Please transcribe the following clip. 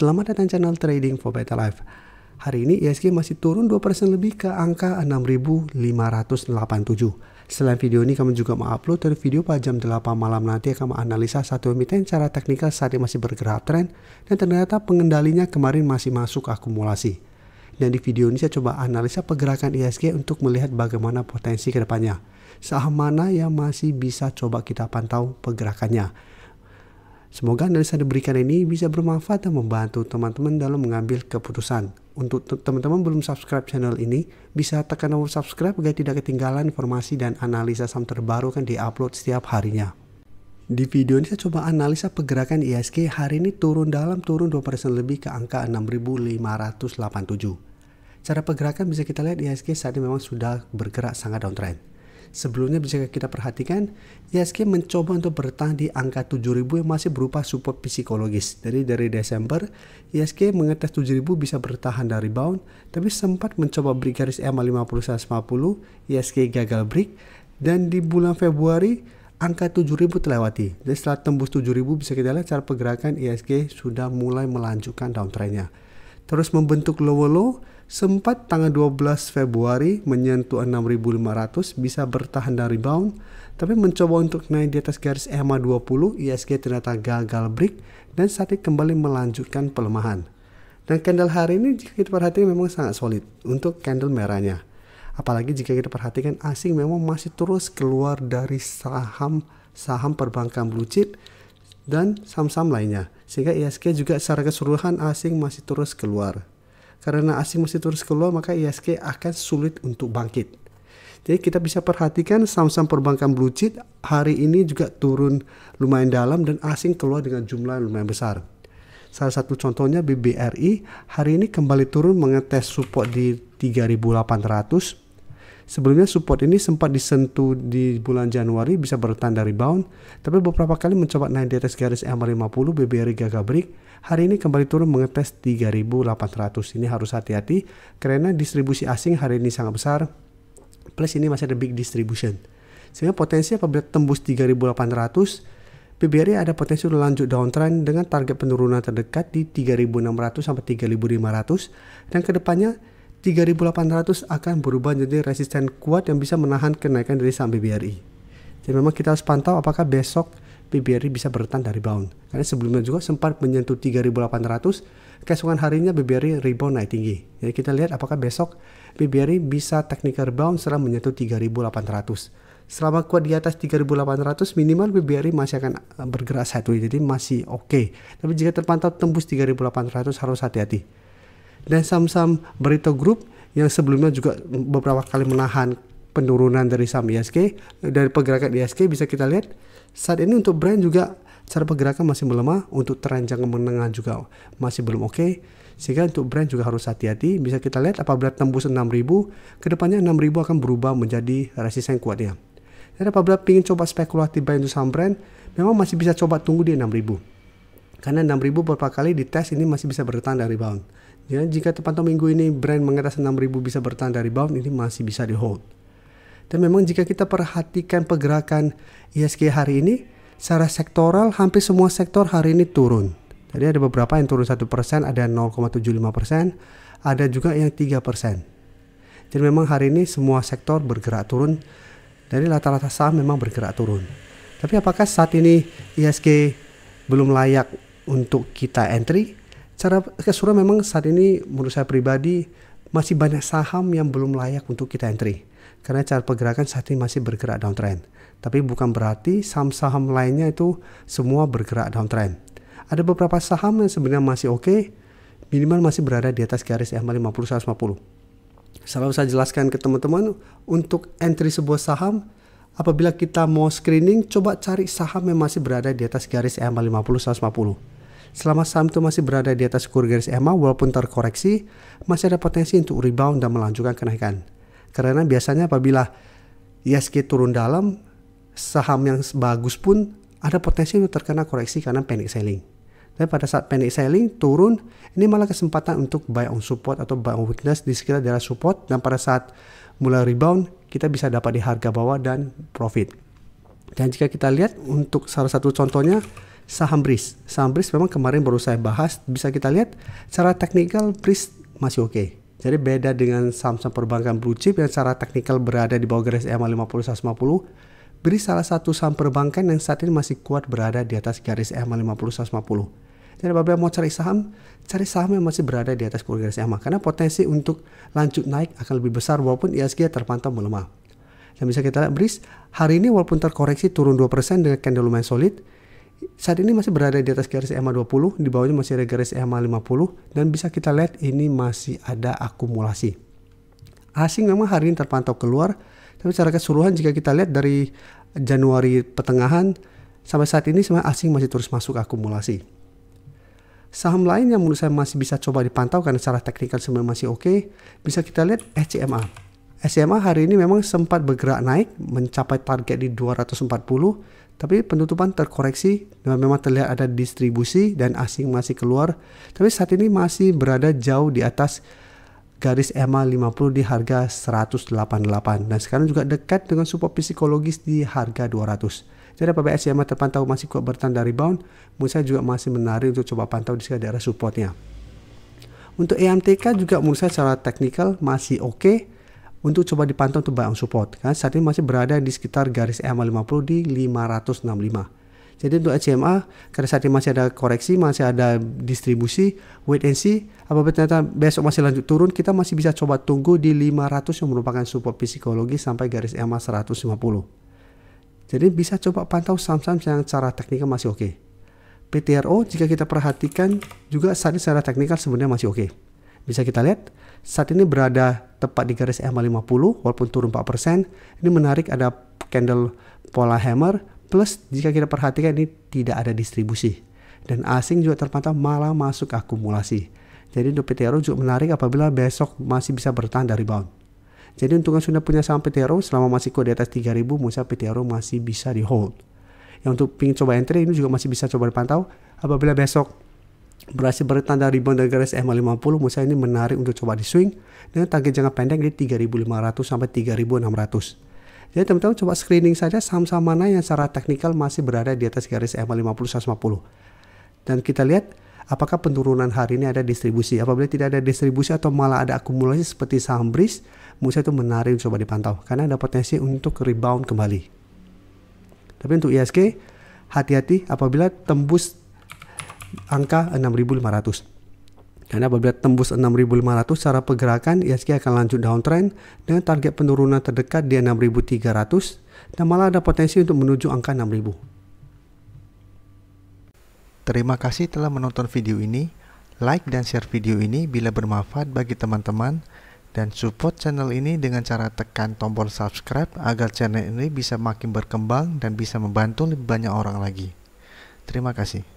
Selamat datang channel Trading for Better Life. Hari ini IHSG masih turun 2% lebih ke angka 6.587. Selain video ini kami juga mengupload video pada jam 8 malam nanti akan menganalisa satu emiten secara teknikal saat ini masih bergerak tren dan ternyata pengendalinya kemarin masih masuk akumulasi. Dan di video ini saya coba analisa pergerakan IHSG untuk melihat bagaimana potensi kedepannya. Saham mana yang masih bisa coba kita pantau pergerakannya. Semoga analisa diberikan ini bisa bermanfaat dan membantu teman-teman dalam mengambil keputusan. Untuk teman-teman belum subscribe channel ini, bisa tekan tombol subscribe agar tidak ketinggalan informasi dan analisa saham terbaru kan diupload setiap harinya. Di video ini saya coba analisa pergerakan IHSG hari ini turun 2% lebih ke angka 6.587. Cara pergerakan bisa kita lihat IHSG saat ini memang sudah bergerak sangat downtrend. Sebelumnya bisa kita perhatikan IHSG mencoba untuk bertahan di angka 7000 yang masih berupa support psikologis. Jadi dari Desember IHSG mengetes 7000 bisa bertahan dari rebound, tapi sempat mencoba break garis EMA 50-150, IHSG gagal break, dan di bulan Februari angka 7000 terlewati. Jadi setelah tembus 7000 bisa kita lihat cara pergerakan IHSG sudah mulai melanjutkan downtrendnya. Terus membentuk lower low, sempat tanggal 12 Februari menyentuh 6.500, bisa bertahan dan rebound, tapi mencoba untuk naik di atas garis EMA 20, IHSG ternyata gagal break dan saat ini kembali melanjutkan pelemahan. Dan candle hari ini jika kita perhatikan memang sangat solid untuk candle merahnya. Apalagi jika kita perhatikan asing memang masih terus keluar dari saham perbankan blue chip dan saham-saham lainnya, sehingga IHSG juga secara keseluruhan asing masih terus keluar. Karena asing masih terus keluar, maka IHSG akan sulit untuk bangkit. Jadi kita bisa perhatikan saham-saham perbankan blue chip hari ini juga turun lumayan dalam dan asing keluar dengan jumlah lumayan besar. Salah satu contohnya BBRI hari ini kembali turun mengetes support di 3.800. Sebelumnya support ini sempat disentuh di bulan Januari, bisa bertahan dari rebound, tapi beberapa kali mencoba naik di atas garis EMA 50, BBRI gagal break. Hari ini kembali turun mengetes 3.800. Ini harus hati-hati karena distribusi asing hari ini sangat besar, plus ini masih ada big distribution. Sehingga potensi apabila tembus 3.800, BBRI ada potensi lanjut downtrend dengan target penurunan terdekat di 3.600 sampai 3.500, dan kedepannya 3.800 akan berubah menjadi resisten kuat yang bisa menahan kenaikan dari saham BBRI. Jadi memang kita harus pantau apakah besok BBRI bisa bertahan dari rebound. Karena sebelumnya juga sempat menyentuh 3.800, keesokan harinya BBRI rebound naik tinggi. Jadi kita lihat apakah besok BBRI bisa technical rebound setelah menyentuh 3.800. Selama kuat di atas 3.800 minimal BBRI masih akan bergerak sideways, jadi masih oke. Tapi jika terpantau tembus 3.800 harus hati-hati. Dan saham-saham Barito Group yang sebelumnya juga beberapa kali menahan penurunan dari saham IHSG, dari pergerakan IHSG bisa kita lihat saat ini untuk brand juga cara pergerakan masih melemah, untuk tren jangka menengah juga masih belum oke, sehingga untuk brand juga harus hati-hati. Bisa kita lihat apabila tembus 6.000, kedepannya 6.000 akan berubah menjadi resisten kuatnya. Dan apabila ingin coba spekulatif buy untuk saham brand, memang masih bisa coba tunggu di 6.000. Karena 6.000 beberapa kali di tes ini masih bisa bertahan dari rebound. Ya, jika terpantau minggu ini brand mengetes 6.000 bisa bertahan dari rebound, ini masih bisa di hold. Dan memang jika kita perhatikan pergerakan IHSG hari ini, secara sektoral hampir semua sektor hari ini turun. Jadi ada beberapa yang turun 1%, ada 0,75%, ada juga yang 3%. Jadi memang hari ini semua sektor bergerak turun, dari rata-rata saham memang bergerak turun. Tapi apakah saat ini IHSG belum layak untuk kita entry? Cara keseluruhan memang saat ini menurut saya pribadi masih banyak saham yang belum layak untuk kita entry. Karena cara pergerakan saat ini masih bergerak downtrend. Tapi bukan berarti saham-saham lainnya itu semua bergerak downtrend. Ada beberapa saham yang sebenarnya masih oke, minimal masih berada di atas garis EMA 50-150. Selalu saya jelaskan ke teman-teman, untuk entry sebuah saham, apabila kita mau screening, coba cari saham yang masih berada di atas garis EMA 50-150. Selama saham itu masih berada di atas garis EMA walaupun terkoreksi, masih ada potensi untuk rebound dan melanjutkan kenaikan. Karena biasanya apabila IHSG turun dalam, saham yang bagus pun ada potensi untuk terkena koreksi karena panic selling. Tapi pada saat panic selling turun, ini malah kesempatan untuk buy on support atau buy on weakness di sekitar daerah support, dan pada saat mulai rebound kita bisa dapat di harga bawah dan profit. Dan jika kita lihat untuk salah satu contohnya Saham BRIS. Saham BRIS memang kemarin baru saya bahas, bisa kita lihat secara teknikal BRIS masih oke. Jadi beda dengan saham-saham perbankan blue chip yang secara teknikal berada di bawah garis EMA 50-150, BRIS salah satu saham perbankan yang saat ini masih kuat berada di atas garis EMA 50-150. Jadi apabila mau cari saham yang masih berada di atas garis EMA, karena potensi untuk lanjut naik akan lebih besar walaupun IHSG terpantau melemah. Dan bisa kita lihat BRIS hari ini walaupun terkoreksi turun 2% dengan candle lumayan solid, saat ini masih berada di atas garis EMA 20, di bawahnya masih ada garis EMA 50, dan bisa kita lihat ini masih ada akumulasi. Asing memang hari ini terpantau keluar, tapi secara keseluruhan jika kita lihat dari Januari pertengahan sampai saat ini sebenarnya asing masih terus masuk akumulasi. Saham lain yang menurut saya masih bisa coba dipantau karena secara teknikal sebenarnya masih oke, bisa kita lihat SCMA. SCMA hari ini memang sempat bergerak naik mencapai target di 240, tapi penutupan terkoreksi dan memang terlihat ada distribusi dan asing masih keluar, tapi saat ini masih berada jauh di atas garis EMA 50 di harga 188 dan sekarang juga dekat dengan support psikologis di harga 200. Jadi apabila SCMA terpantau masih kuat bertahan dari rebound, menurut saya juga masih menarik untuk coba pantau di daerah supportnya. Untuk EMTK juga menurut saya secara teknikal masih oke untuk coba dipantau untuk buy on support, karena saat ini masih berada di sekitar garis EMA 50 di 565. Jadi untuk SCMA karena saat ini masih ada koreksi, masih ada distribusi, wait and see. Apabila ternyata besok masih lanjut turun, kita masih bisa coba tunggu di 500 yang merupakan support psikologis sampai garis EMA 150. Jadi bisa coba pantau saham-saham yang secara teknikal masih oke. PTRO jika kita perhatikan juga saat ini secara teknikal sebenarnya masih oke. Bisa kita lihat saat ini berada tepat di garis EMA 50 walaupun turun 4%. Ini menarik, ada candle pola hammer, plus jika kita perhatikan ini tidak ada distribusi. Dan asing juga terpantau malah masuk akumulasi. Jadi untuk PTRO juga menarik apabila besok masih bisa bertahan dari rebound. Jadi untuk yang sudah punya saham PTRO selama masih kuat di atas 3.000, menurut PTRO masih bisa di hold. Yang untuk ingin coba entry ini juga masih bisa coba dipantau. Apabila besok berhasil bertahan dari rebound dari garis EMA 50, menurut saya ini menarik untuk coba di swing dengan target jangka pendek di 3.500 sampai 3.600. Jadi teman-teman coba screening saja saham-saham mana yang secara teknikal masih berada di atas garis EMA 50-150. Dan kita lihat apakah penurunan hari ini ada distribusi. Apabila tidak ada distribusi atau malah ada akumulasi seperti saham BRIS, menurut saya itu menarik untuk coba dipantau karena ada potensi untuk rebound kembali. Tapi untuk IHSG hati-hati apabila tembus angka 6.500. Karena apabila tembus 6.500 secara pergerakan IHSG akan lanjut downtrend dengan target penurunan terdekat di 6.300 dan malah ada potensi untuk menuju angka 6.000. Terima kasih telah menonton video ini. Like dan share video ini bila bermanfaat bagi teman-teman dan support channel ini dengan cara tekan tombol subscribe agar channel ini bisa makin berkembang dan bisa membantu lebih banyak orang lagi. Terima kasih.